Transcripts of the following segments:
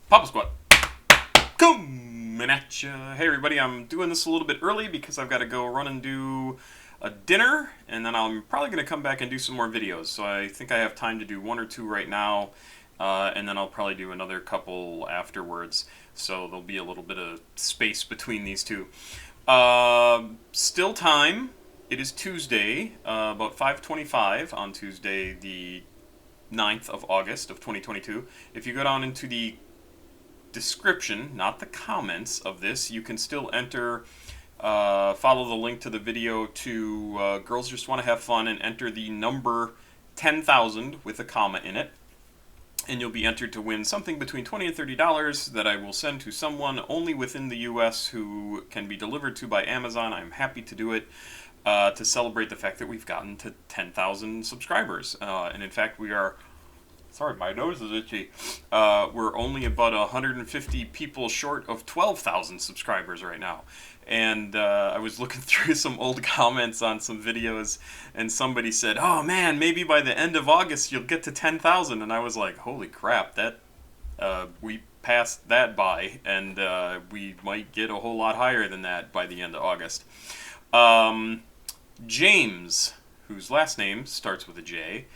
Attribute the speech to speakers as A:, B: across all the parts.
A: Papa Squat, coming at ya. Hey everybody, I'm doing this a little bit early because I've got to go run and do a dinner, and then I'm probably going to come back and do some more videos. So I think I have time to do one or two right now, and then I'll probably do another couple afterwards. So there'll be a little bit of space between these two. Still time. It is Tuesday, about 5:25 on Tuesday, the 9th of August of 2022. If you go down into the description, not the comments of this, you can still enter, follow the link to the video to Girls Just Want to Have Fun and enter the number 10,000 with a comma in it. And you'll be entered to win something between $20 and $30 that I will send to someone only within the US who can be delivered to by Amazon. I'm happy to do it to celebrate the fact that we've gotten to 10,000 subscribers. And in fact, we are... Sorry, my nose is itchy. We're only about 150 people short of 12,000 subscribers right now. And I was looking through some old comments on some videos, and somebody said, "Oh man, maybe by the end of August you'll get to 10,000." And I was like, "Holy crap! That we passed that by, and we might get a whole lot higher than that by the end of August." James, whose last name starts with a J.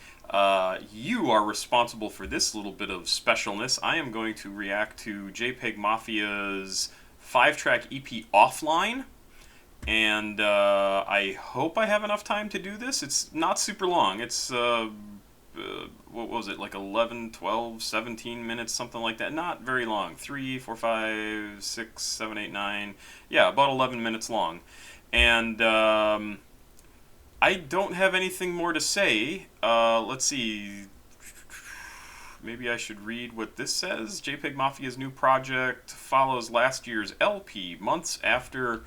A: You are responsible for this little bit of specialness. I am going to react to JPEGMAFIA's 5-track EP Offline, and I hope I have enough time to do this. It's not super long. It's, what was it, like 11, 12, 17 minutes, something like that. Not very long. 3, 4, 5, 6, 7, 8, 9. Yeah, about 11 minutes long. And I don't have anything more to say. Let's see. Maybe I should read what this says. JPEGMAFIA's new project follows last year's LP, months after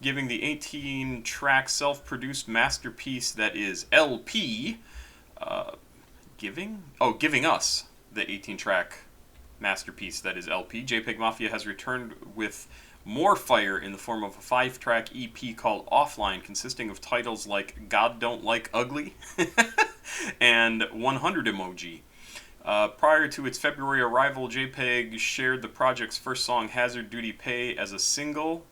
A: giving the 18-track self-produced masterpiece that is LP. Giving us the 18-track masterpiece that is LP. JPEGMAFIA has returned with more fire in the form of a 5-track EP called Offline, consisting of titles like God Don't Like Ugly and 100 Emoji. Prior to its February arrival, JPEG shared the project's first song, Hazard Duty Pay, as a single.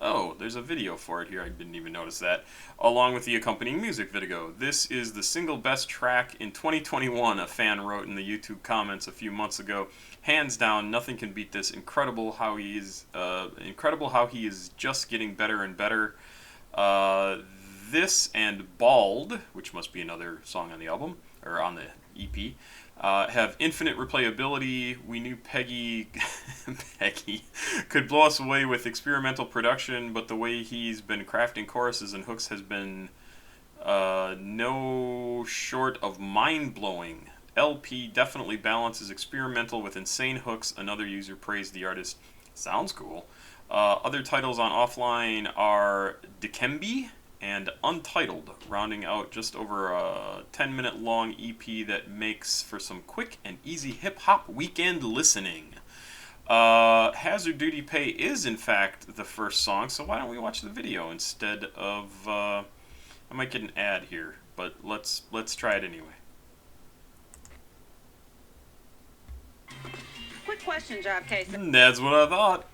A: Oh, there's a video for it here, I didn't even notice that, along with the accompanying music video. "This is the single best track in 2021, a fan wrote in the YouTube comments a few months ago. Hands down, nothing can beat this. Incredible how he is just getting better and better. This and Bald," which must be another song on the album, or on the EP, "have infinite replayability. We knew Peggy could blow us away with experimental production, but the way he's been crafting choruses and hooks has been no short of mind-blowing. LP definitely balances experimental with insane hooks." Another user praised the artist. Sounds cool. Other titles on Offline are Dikembe and Untitled, rounding out just over a 10-minute long EP that makes for some quick and easy hip-hop weekend listening. Hazard Duty Pay is, in fact, the first song, so why don't we watch the video instead of... I might get an ad here, but let's try it anyway.
B: Quick question, Job Case.
A: That's what I thought.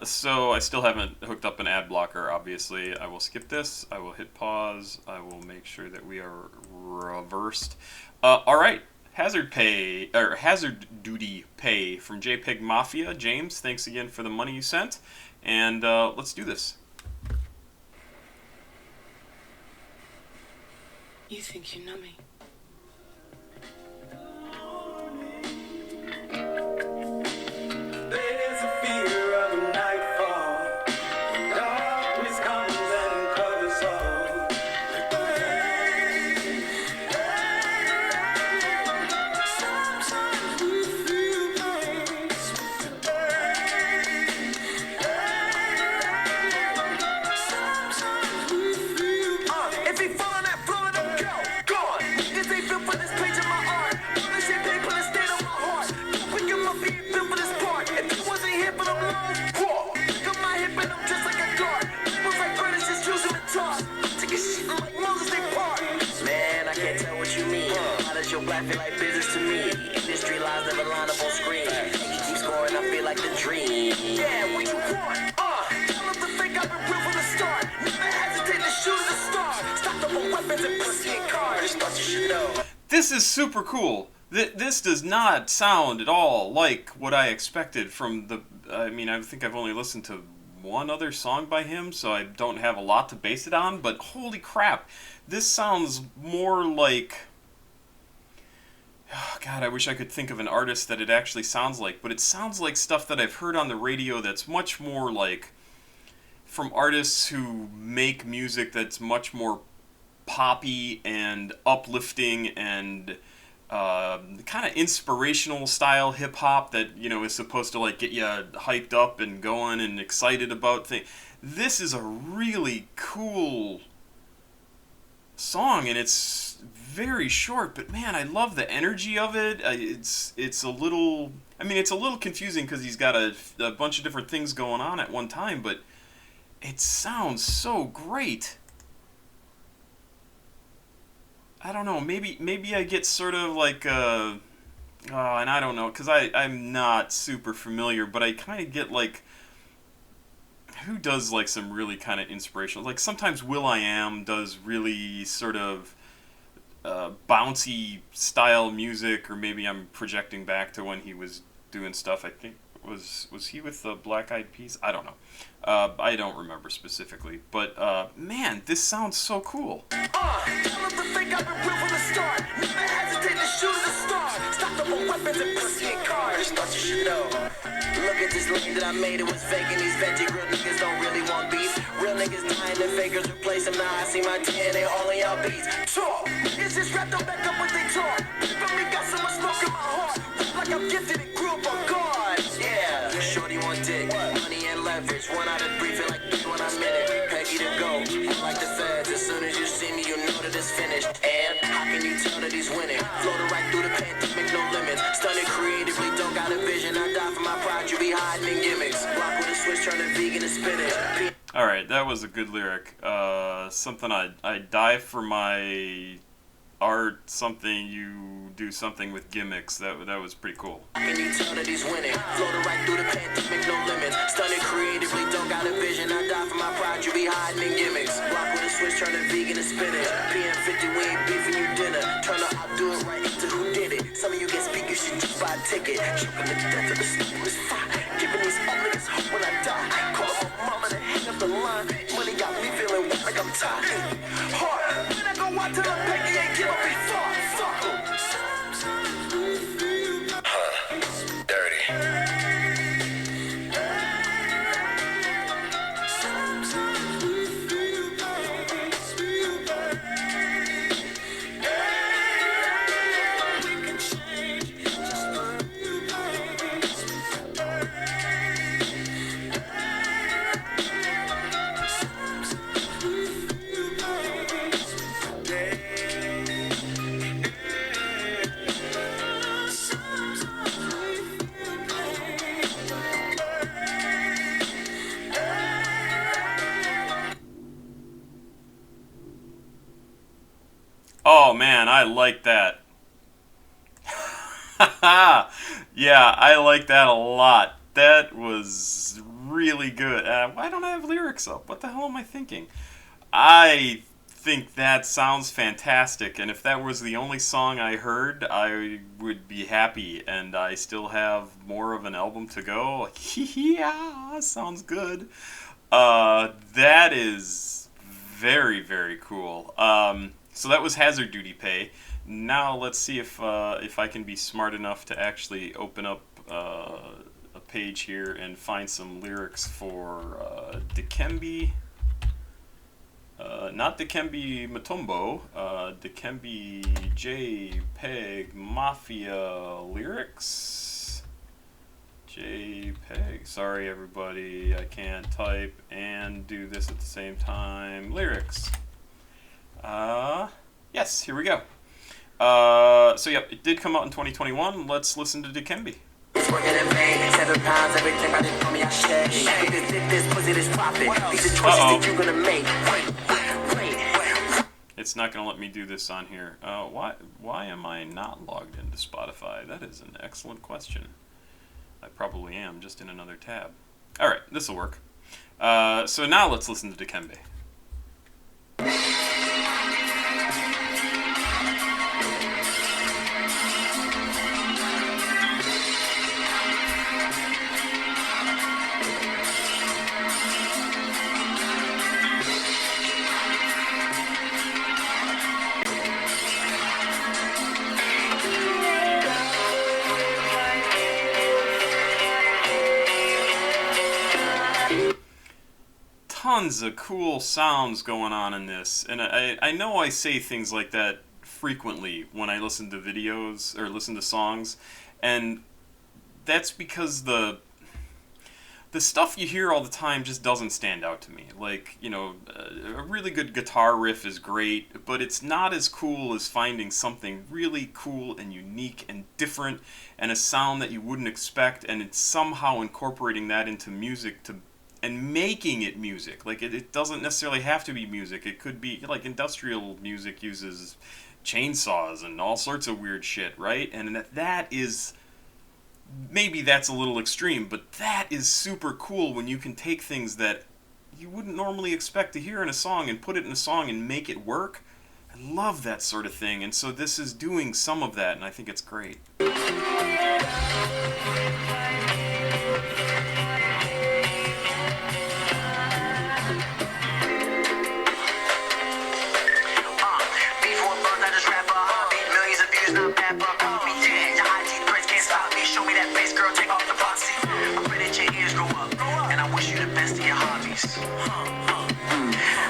A: So I still haven't hooked up an ad blocker, obviously. I will skip this. I will hit pause. I will make sure that we are reversed. Alright. Hazard Duty Pay from JPEGMAFIA. James, thanks again for the money you sent. And let's do this.
B: You think you know me?
A: This is super cool. This does not sound at all like what I expected from the. I mean, I think I've only listened to one other song by him, so I don't have a lot to base it on, but holy crap, this sounds more like... Oh, God, I wish I could think of an artist that it actually sounds like, but it sounds like stuff that I've heard on the radio that's much more like from artists who make music that's much more poppy and uplifting and kind of inspirational style hip hop that, you know, is supposed to like get you hyped up and going and excited about things. This is a really cool song, and it's very short, but man, I love the energy of it. It's a little, I mean, it's a little confusing because he's got a bunch of different things going on at one time, but it sounds so great. I don't know, maybe I get sort of like and I don't know, because I'm not super familiar, but I kind of get like, who does like some really kind of inspirational, like sometimes Will.i.am does really sort of bouncy style music, or maybe I'm projecting back to when he was doing stuff, I think, was he with the Black Eyed Peas? I don't know. I don't remember specifically, but man, this sounds so cool.
C: Look at this lane that I made, it was fake, and these veggie real niggas don't really want beef. Real niggas dying and fakers replace them. Now I see my DNA all in y'all beats. Talk, niggas just wrapped up back up what they talk. From me got so much smoke in my heart, like I'm gifted and grew up on God. Yeah, shorty want dick, money and leverage. One out of three, feel like when I'm in it. Peggy to go, like the feds. As soon as you see me, you know that it's finished. And how can you tell that he's winning? Floating right through the pandemic, no limits. Stunning creatively, don't got a vision. I die for my pride, you be hiding in gimmicks. Rock with a switch, turning vegan to spinach.
A: Alright, that was a good lyric. Something I die for my art, something you do something with gimmicks. That was pretty cool.
C: Can you tell that he's winning? Floating right through the pandemic, no limits. Stunning creatively, don't got a vision. I die for my pride, you be hiding in gimmicks. Rock with a switch, turning vegan to spinach. PM50, we ain't beefing you dinner. Turn up, I'll do it right into who did it. Some of you get speak, you should just buy a ticket. Choking the death of the stupidest fire. Giving these old niggas hope when I die. Call my mama to hang up the line. Money got me feeling like I'm tired. Hard, when I go out to the Peggy, ain't give up before. Fuck 'em. Dirty.
A: Oh man, I like that. Yeah, I like that a lot. That was really good. Why don't I have lyrics up? What the hell am I thinking? I think that sounds fantastic, and if that was the only song I heard, I would be happy, and I still have more of an album to go. Yeah, sounds good. That is very, very cool. So that was Hazard Duty Pay. Now let's see if I can be smart enough to actually open up a page here and find some lyrics for Dikembe. Not Dikembe Mutombo, Dikembe JPEGMAFIA lyrics. JPEG. Sorry everybody, I can't type and do this at the same time. Lyrics. Yes, here we go. So yep, it did come out in 2021. Let's listen to Dikembe.
C: Working in vain, 7 pounds, everything I did for me, I shared. This pussy, this profit. These are choices that you're gonna make.
A: It's not gonna let me do this on here. Why am I not logged into Spotify? That is an excellent question. I probably am, just in another tab. Alright, this'll work. So now let's listen to Dikembe. tons of cool sounds going on in this, and I know I say things like that frequently when I listen to videos or listen to songs, and that's because the stuff you hear all the time just doesn't stand out to me. Like, a really good guitar riff is great, but it's not as cool as finding something really cool and unique and different and a sound that you wouldn't expect, and it's somehow incorporating that into music and making it music. Like, it doesn't necessarily have to be music. It could be, like, industrial music uses chainsaws and all sorts of weird shit, right? And that is... Maybe that's a little extreme, but that is super cool when you can take things that you wouldn't normally expect to hear in a song and put it in a song and make it work. I love that sort of thing, and so this is doing some of that, and I think it's great.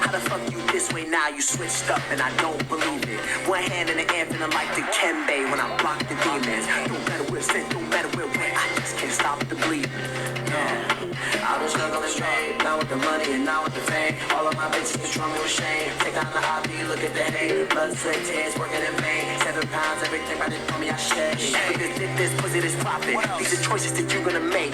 C: How the fuck you this way now? You switched up and I don't believe it. One hand in the air feeling like dikembe when I block the demons. Don't matter where it's sent, don't matter where it went, I just can't stop the bleeding. Yeah. I was struggling straight, now with the money and now with the fame. All of my bitches control me with shame. Take on the hobby, look at the hate. Blood, sweat, tears, working in vain. 7 pounds, everything right in front of me, I shed. This pussy, this profit. These are choices that you're gonna make.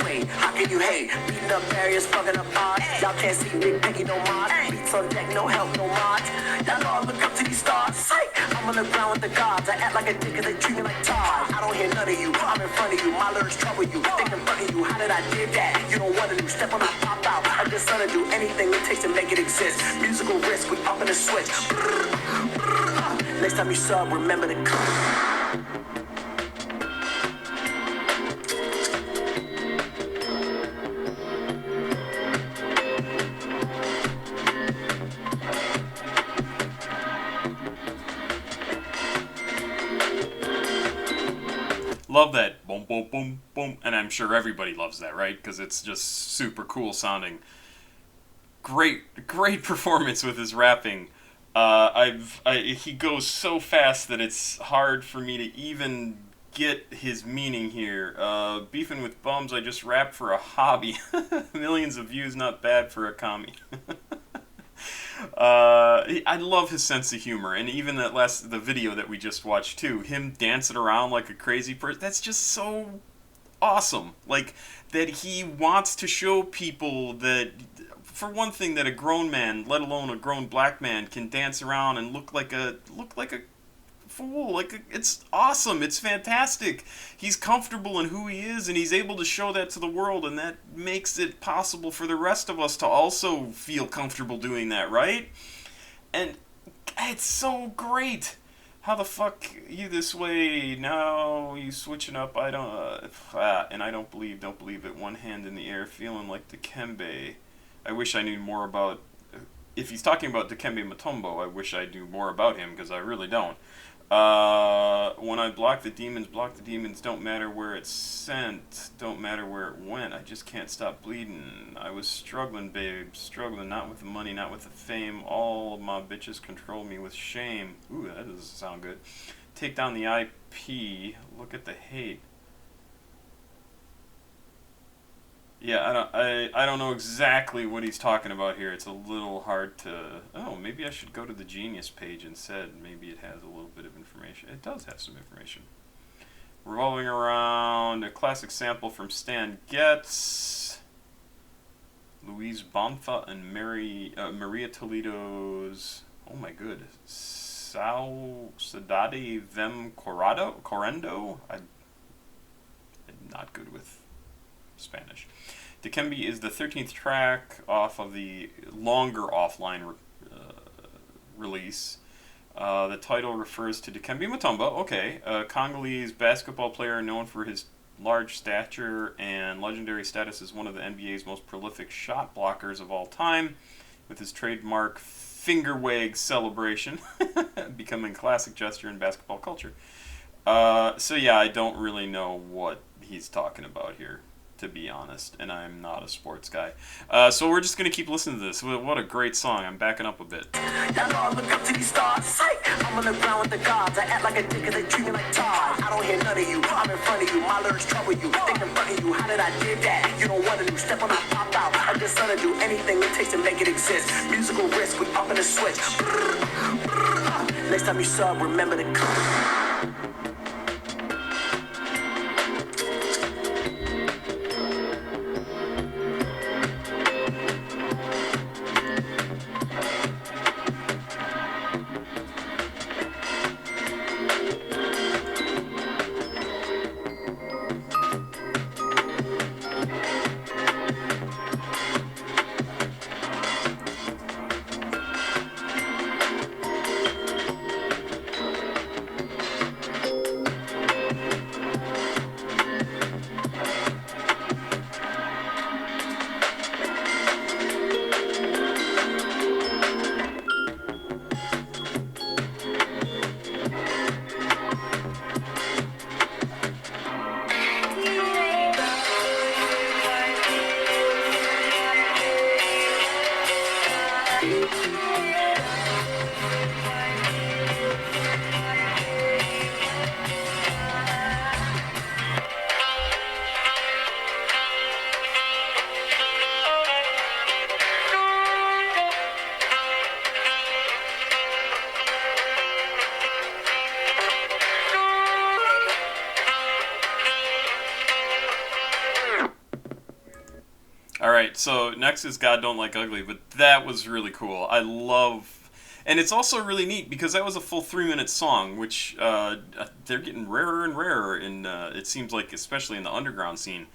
C: Wait, how can you hate? Beating up barriers, fucking up odds. Y'all can't see Big Peggy no mods. Beats on deck, no help, no mods. Y'all know I look up to these stars. Psych! I'm on the ground with the gods. I act like a dick cause they treat me like Todd. I don't hear none of you. I'm in front of you. My lyrics trouble you. Think I'm fucking you. How did I did that? You don't want to do. Step on me, pop out. I'm just gonna do anything it takes to make it exist. Musical risk, we up in the switch. Next time you sub, remember to come.
A: Love that boom, boom, boom, boom, and I'm sure everybody loves that, right? Because it's just super cool sounding. Great performance with his rapping. He goes so fast that it's hard for me to even get his meaning here. Beefing with bums, I just rap for a hobby. Millions of views, not bad for a commie. I love his sense of humor, and even the video that we just watched too, him dancing around like a crazy person, that's just so awesome. Like, that he wants to show people that, for one thing, that a grown man, let alone a grown black man, can dance around and look like a fool. It's awesome. It's fantastic. He's comfortable in who he is, and he's able to show that to the world, and that makes it possible for the rest of us to also feel comfortable doing that, right? And it's so great. How the fuck you this way? Now you switching up. I don't. And I don't believe it. One hand in the air, feeling like dikembe. I wish I knew more about. If he's talking about Dikembe Mutombo, I wish I knew more about him, because I really don't. When I block the demons, don't matter where it's sent, don't matter where it went, I just can't stop bleeding. I was struggling, babe, struggling, not with the money, not with the fame, all of my bitches control me with shame. Ooh, that doesn't sound good. Take down the IP, look at the hate. Yeah, I don't know exactly what he's talking about here. It's a little hard to... Oh, maybe I should go to the Genius page instead. Maybe it has a little bit of information. It does have some information. Revolving around a classic sample from Stan Getz, Louise Bonfa, and Maria Toledo's... Oh my good. Saudade Vem Correndo? I'm not good with Spanish. Dikembe is the 13th track off of the longer offline release. The title refers to Dikembe Mutombo, okay, a Congolese basketball player known for his large stature and legendary status as one of the NBA's most prolific shot blockers of all time, with his trademark finger wag celebration becoming a classic gesture in basketball culture. So yeah, I don't really know what he's talking about here. to be honest, and I'm not a sports guy. So we're just gonna keep listening to this. What a great song. I'm backing up a bit.
C: Y'all know I look up to these stars. Psych. I'm on the ground with the gods. I act like a dick 'cause they treat me like Todd. I don't hear none of you. I'm in front of you. My lyrics trouble you. Think in front of you. How did I did that? You don't want to do. Step on, I pop out. I'm just gonna do anything it takes to make it exist. Musical risk. We up in the switch. Next time you sub, remember to come.
A: Alright, so next is God Don't Like Ugly, but that was really cool. I love... And it's also really neat because that was a full 3-minute song, which they're getting rarer and rarer in, it seems like, especially in the underground scene.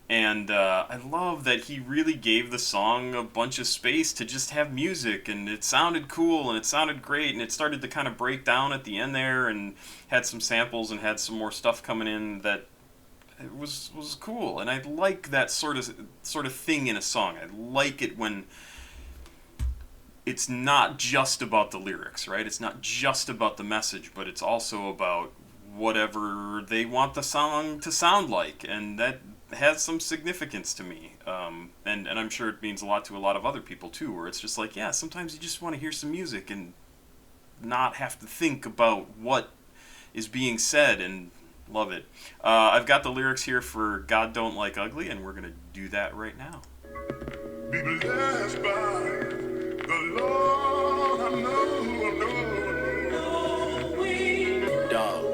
A: And I love that he really gave the song a bunch of space to just have music, and it sounded cool, and it sounded great, and it started to kind of break down at the end there, and had some samples and had some more stuff coming in that it was cool. And I like that sort of thing in a song. I like it when it's not just about the lyrics, right? It's not just about the message, but it's also about whatever they want the song to sound like, and that has some significance to me. And I'm sure it means a lot to a lot of other people too, where it's just like, yeah, sometimes you just want to hear some music and not have to think about what is being said, and love it. I've got the lyrics here for God Don't Like Ugly, and we're going to do that right now.
D: Be blessed by the Lord, I know.
C: Dog,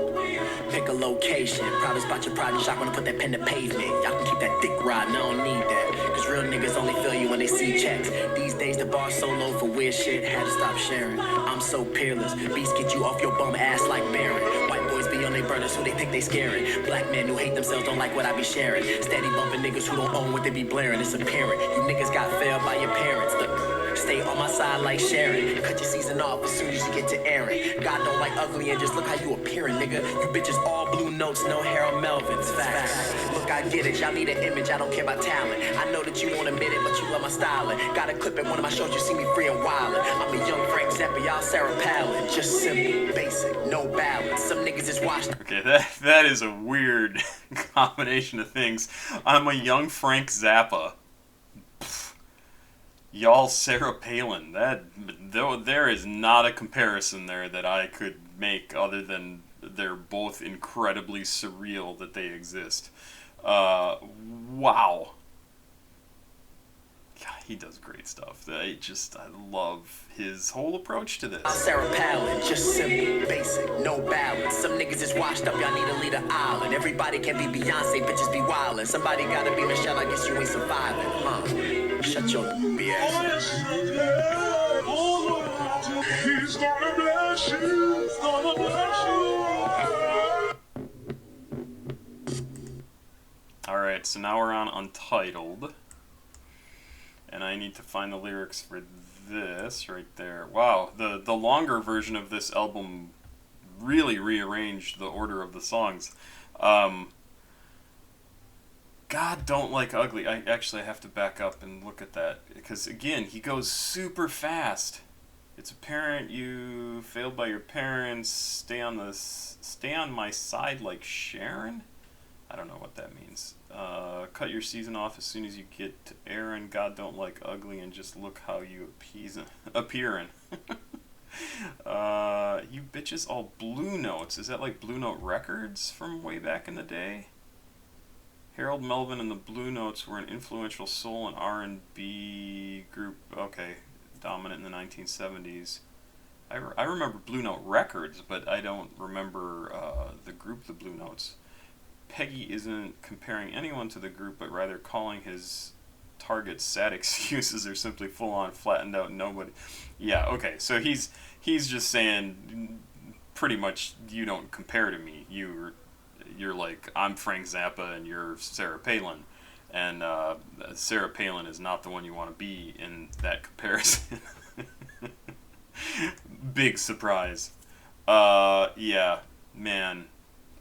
C: pick a location. Proud about your pride and shot when I put that pen to pavement. Y'all can keep that dick riding, I don't need that. Cause real niggas only feel you when they see checks. These days the bar's so low for weird shit, had to stop sharing. I'm so peerless, beats get you off your bum ass like Baron. White boys be on they burners who they think they scaring. Black men who hate themselves don't like what I be sharing. Steady bumping niggas who don't own what they be blaring. It's apparent, you niggas got failed by your parents. Look, stay on my side like Sharon. Cut your season off as soon as you get to Aaron. God don't like ugly, and just look how you appearing, nigga. You bitches all blue notes, no Harold Melvin's. Facts. Look, I get it, y'all need an image, I don't care about talent. I know that you won't admit it, but you love my styling. Got a clip at one of my shows, you see me free and wildin'. I'm a young Frank Zappa, y'all Sarah Palin. Just simple, basic, no balance. Some niggas is washed.
A: Okay, that is a weird combination of things. I'm a young Frank Zappa. Pfft. Y'all Sarah Palin. There is not a comparison there that I could make other than they're both incredibly surreal that they exist. Wow. God, he does great stuff. I love his whole approach to this.
C: Sarah Palin, just simple, basic, no balance. Some niggas is washed up, y'all need to lead an island. Everybody can be Beyonce, bitches be wildin'. Somebody gotta be Michelle, I guess you ain't surviving. Shut your BS.
D: He's gonna bless you, he's gonna bless you.
A: Alright, so now we're on Untitled. And I need to find the lyrics for this right there. Wow, the longer version of this album really rearranged the order of the songs. God Don't Like Ugly. I have to back up and look at that, because again, he goes super fast. It's apparent you failed by your parents. Stay on my side like Sharon. I don't know what that means. Cut your season off as soon as you get to Aaron. God don't like ugly, and just look how you appearing. You bitches all Blue Notes. Is that like Blue Note Records from way back in the day? Harold Melvin and the Blue Notes were an influential soul and R&B group. Okay, dominant in the 1970s. I remember Blue Note Records, but I don't remember the group The Blue Notes. Peggy isn't comparing anyone to the group, but rather calling his targets sad excuses or simply full-on flattened out nobody. Yeah, okay, so he's just saying pretty much you don't compare to me. You're like, I'm Frank Zappa and you're Sarah Palin. And Sarah Palin is not the one you want to be in that comparison. Big surprise. Yeah, man,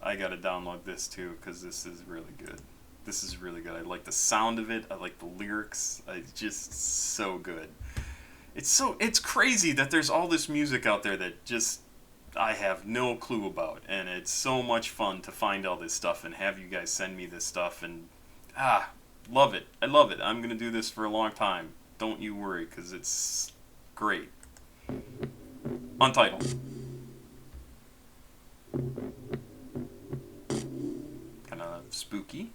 A: I gotta download this too because this is really good. This is really good. I like the sound of it. I like the lyrics. It's just so good. It's crazy that there's all this music out there that just I have no clue about, and it's so much fun to find all this stuff and have you guys send me this stuff, and love it. I love it. I'm gonna do this for a long time. Don't you worry, because it's great. Untitled. Kind of spooky.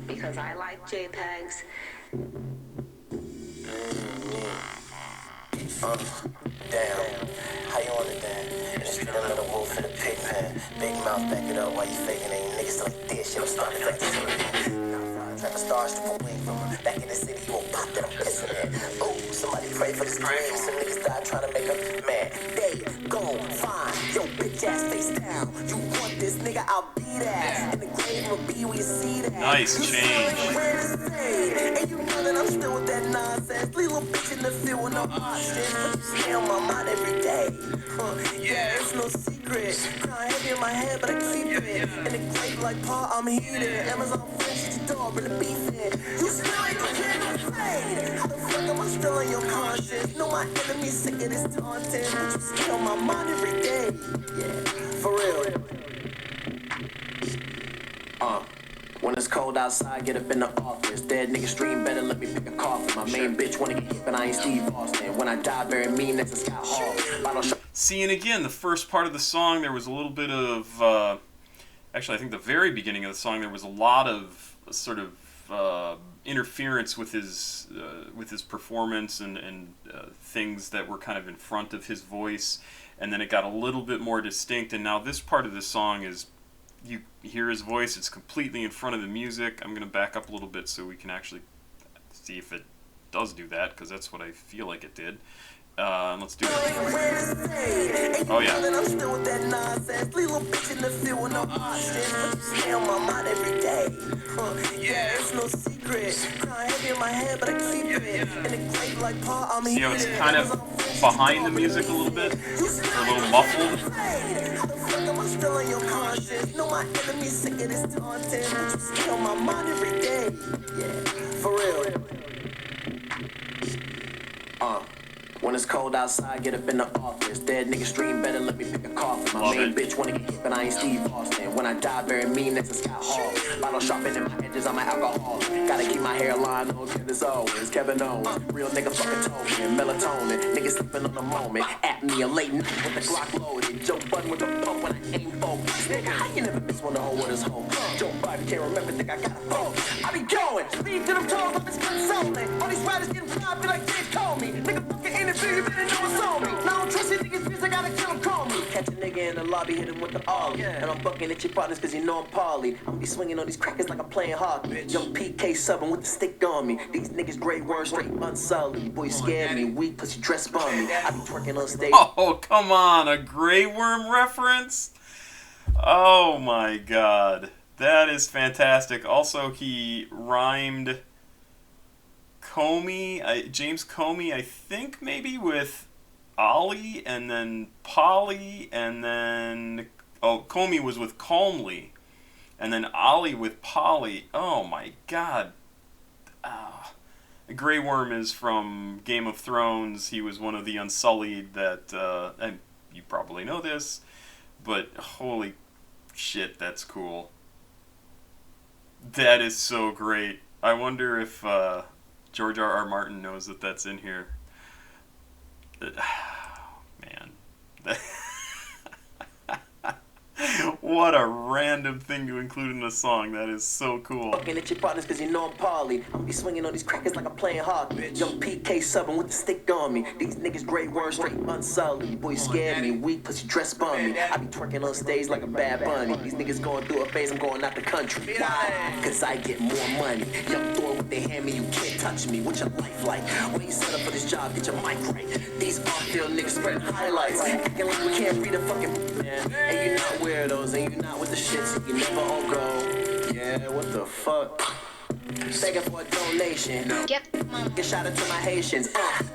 B: Because I like JPEGs.
C: Damn, how you on it then? Just be another wolf in the pig pen. Big mouth, back it up while you faking ain't niggas like this. Shit, I'm starting to like this. Type of stars to put wing from her. Back in the city, you won't pop that I'm pissing it. Ooh, somebody pray for this dream. Some niggas die trying to make a man. They gon' find your bitch ass face down. You want this nigga, I'll be that. In the grave will be where you see that.
A: Nice change.
C: And you know that I'm still with that nonsense. Little bitch in the field with no options. But you stay on my mind every day. Yeah, it's no secret. Crying heavy in my head, but I keep it. In the grave like Paul, I'm heated. Amazon French, your dog, bring the beef in. You still ain't getting afraid. How the fuck am I still on your conscience? Know my enemies sick of this taunting. But you stay on my mind every day. Yeah, for real. When it's cold outside, get up in the office. Dead niggas stream better, let me pick a coffin. My main bitch wanna get hit, but I ain't Steve Austin. When I die, bury me next to Scott Hall.
A: See, and again, the first part of the song, there was a little bit of, actually, I think the very beginning of the song, there was a lot of sort of interference with his performance and things that were kind of in front of his voice, and then it got a little bit more distinct. And now this part of the song is, you hear his voice, it's completely in front of the music. I'm going to back up a little bit so we can actually see if it does do that, because that's what I feel like it did. Let's do it. Oh yeah. I'm still with that nonsense. Little bitch in the field with no options. But you stay on my mind every day. Yeah, it's no secret. Crying heavy in my head, but I keep it. In the grave like Paul, I'm here. See how it's kind of behind the music a little bit? Or a little muffled? Am I still on your conscience? Know my enemies sick of this taunting. But you stay on my mind every day. Yeah, for real. When it's cold outside, get up in the office. Dead niggas stream better, let me pick a coffin. My main bitch wanna get hit, but I ain't Steve Austin. When I die, bury me next to Scott Hall. Bottle sharpening my edges, I'm an alcoholic. Gotta keep my hairline on, kid as always. Kevin Owens, real nigga fucking token. Melatonin, niggas sleeping on the moment. At me a late night with the Glock loaded. Joe Budden with the pump when I ain't focused. Nigga, how you never miss one to hold with his home? Joe Budden can't remember, think I got a phone. I be going, speed to them toes, I'm just consoling. All these riders getting fly, feel like they told me. Nigga fucking interview, you better know it's on me. Now I don't trust these niggas, bitch, I gotta kill him, call me. Catch a nigga in the lobby, hit him with the ollie. And I'm bucking at your partners cause you know I'm Paulie. I'm be swinging on these crackers like I'm playing hockey. Young PK subbing with the stick on me. These niggas gray worms straight unsullied. Boy, you scared me, weak cause you dress on me. I be twerking on stage. Oh, come on, a Grey Worm reference? Oh my god. That is fantastic. Also, he rhymed Comey, James Comey, I think maybe with Ollie, and then Polly, and then, oh, Comey was with Calmly, and then Ollie with Polly. Oh my god. Grey Worm is from Game of Thrones. He was one of the Unsullied that, and you probably know this, but holy Shit, that's cool. That is so great. I wonder if George R. R. Martin knows that that's in here. Man. What a random thing to include in a song. That is so cool.
C: Fucking at your partners cause you know I'm Polly. I'm be swinging on these crackers like I'm playing hockey. Young PK subbing with the stick on me. These niggas great words straight unsullied. Boy, you scared me. Weak pussy dress bum me. I be twerking on stage like a bad bunny. These niggas going through a phase, I'm going out the country. Why? Cause I get more money. Young Thor with the hand me, you can't touch me. What's your life like? When you set up for this job, get your mic right. These off-field niggas spreading highlights. Acting like we can't read a fucking man. And you not weirdos, and you not with the shits, you never on go. Yeah, what the fuck? Begging for a donation. Get shout out to my Haitians.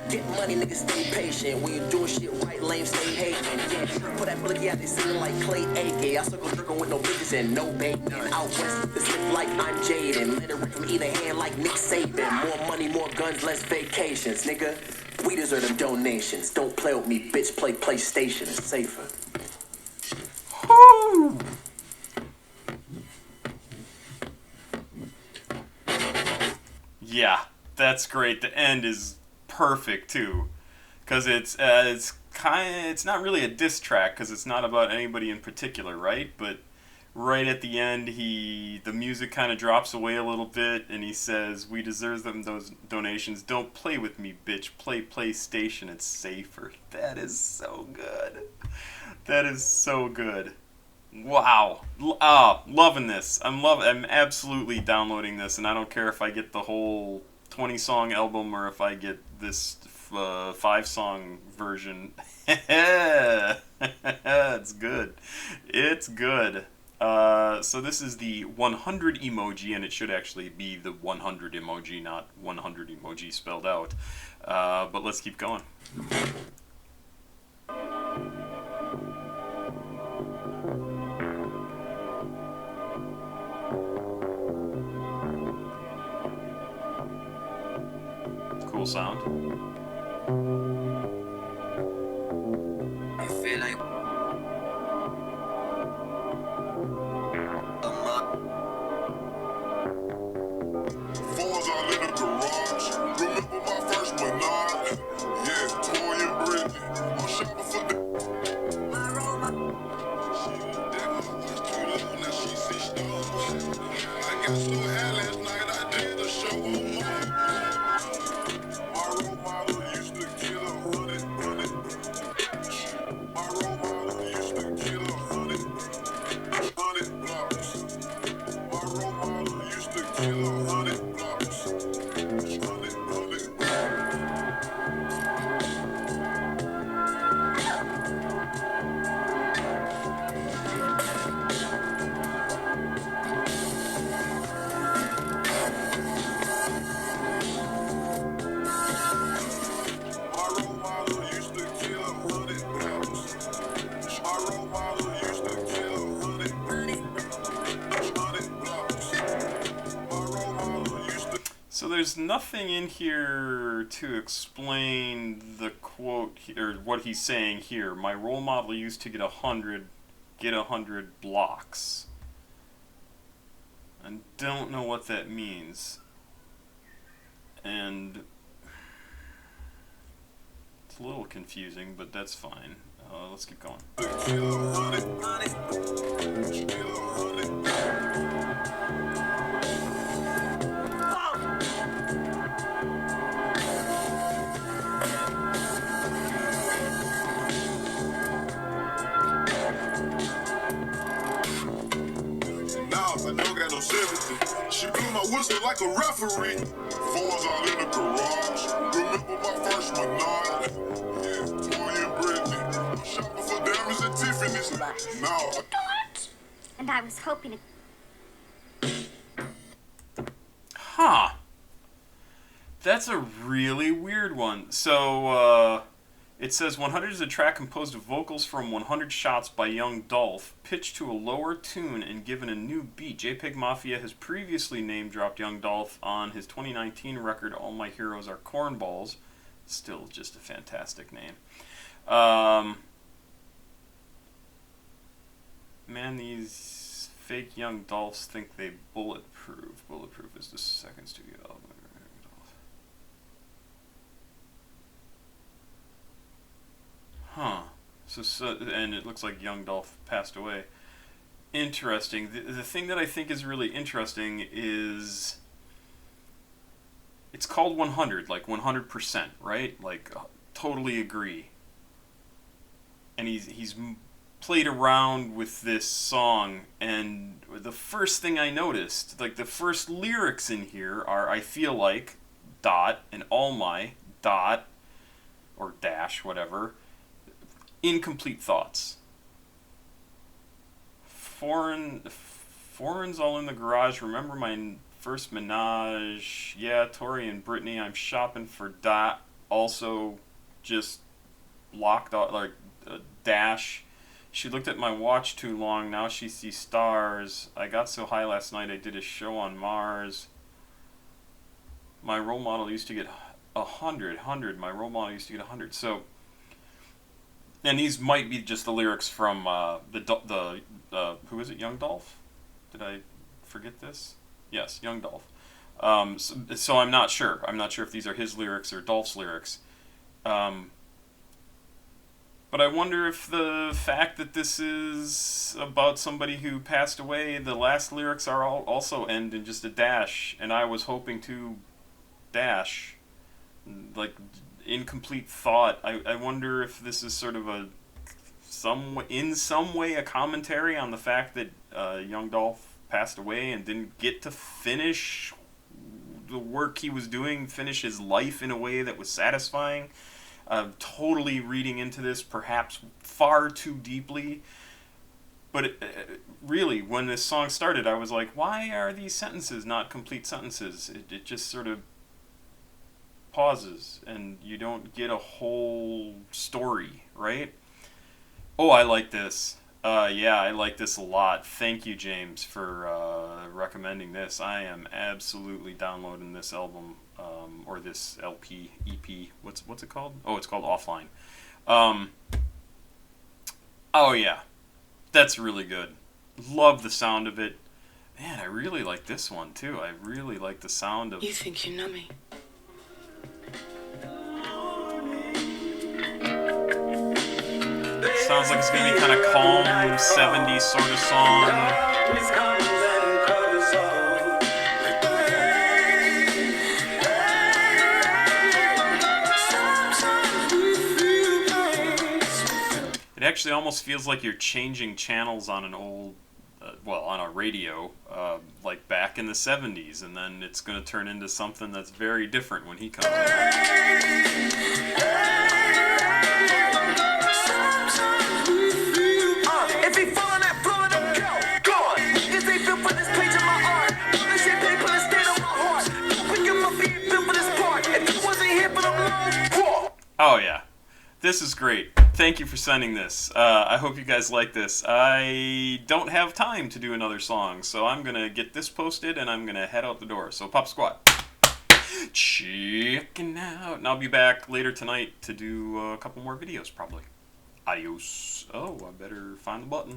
C: Get money, niggas stay patient. When you doing shit right, lame, stay hating. Yeah, put that blicky out, they singing like Clay AK. I circle jerking with no bitches and no bacon. Out west, the slip like I'm Jaden. Let it rip from either hand like Nick Saban. More money, more guns, less vacations, nigga. We deserve them donations. Don't play with me, bitch. Play PlayStation. It's safer.
A: Woo! Yeah, that's great. The end is perfect too, because it's not really a diss track because it's not about anybody in particular, right? But right at the end, the music kind of drops away a little bit, and he says, "We deserve them those donations. Don't play with me, bitch. Play PlayStation. It's safer." That is so good. That is so good. Wow. Loving this. I'm absolutely downloading this, and I don't care if I get the whole 20-song album or if I get this 5-song version. It's good. It's good. So this is the 100 emoji, and it should actually be the 100 emoji, not 100 emoji spelled out. But let's keep going. Cool sound.
C: I feel like
D: Phones all in the garage. Remember my first Menage? Yeah, Toy and Brittany. I'm shopping for the. I got so high last night, I did a show on my role model used to get 100. My role model used to get 100 blocks. My role model used to get 100 blocks. 100. My role model used to get 100 blocks. My role model used to get 100 blocks. My role model used to.
A: So there's nothing in here to explain the quote or what he's saying here. My role model used to get 100 blocks. I don't know what that means. And it's a little confusing, but that's fine. Let's keep going.
D: Now I don't got no sympathy. She blew my whistle like a referee. Phones all in the garage. Remember my first Menage? Yeah, Toy and Brittany. I'm shopping for diamonds and Tiffany's. Now
E: And I was hoping to.
A: Huh. That's a really weird one. So, it says 100 is a track composed of vocals from 100 Shots by Young Dolph, pitched to a lower tune and given a new beat. JPEGMAFIA has previously name-dropped Young Dolph on his 2019 record, All My Heroes Are Cornballs. Still just a fantastic name. Man, these fake young dolphs think they bulletproof. Bulletproof is the second studio album. Huh. So, and it looks like Young Dolph passed away. Interesting. The thing that I think is really interesting is it's called 100, like 100%, right? Like, totally agree. And he's played around with this song, and the first thing I noticed, like the first lyrics in here are I feel like dot and all my dot or dash whatever incomplete thoughts. Foreign's all in the garage. Remember my first menage? Yeah, Tori and Brittany. I'm shopping for dot. Also, just locked out like dash. She looked at my watch too long. Now she sees stars. I got so high last night. I did a show on Mars. My role model used to get 100. My role model used to get 100. So. And these might be just the lyrics from the who is it? Young Dolph? Did I forget this? Yes, Young Dolph. So I'm not sure. I'm not sure if these are his lyrics or Dolph's lyrics. But I wonder if the fact that this is about somebody who passed away, the last lyrics are also end in just a dash, and I was hoping to dash, like. Incomplete thought. I wonder if this is sort of in some way a commentary on the fact that Young Dolph passed away and didn't get to finish the work he was doing, finish his life in a way that was satisfying. Totally reading into this perhaps far too deeply. But really, when this song started, I was like, why are these sentences not complete sentences? It just sort of pauses and you don't get a whole story, right? Oh, I like this. Yeah, I like this a lot. Thank you, James, for recommending this. I am absolutely downloading this album, or this LP, EP. What's it called? Oh, it's called Offline. Oh yeah, that's really good. Love the sound of it. Man, I really like this one too. I really like the sound of.
C: You think you know me?
A: Sounds like it's gonna be kind of calm, 70s sort of song. It actually almost feels like you're changing channels on an old, on a radio, like back in the 70s, and then it's gonna turn into something that's very different when he comes in. Oh yeah, this is great. Thank you for sending this. I hope you guys like this. I don't have time to do another song, so I'm gonna get this posted and I'm gonna head out the door. So Pop Squat, checking out, and I'll be back later tonight to do a couple more videos probably. Adios. Oh, I better find the button.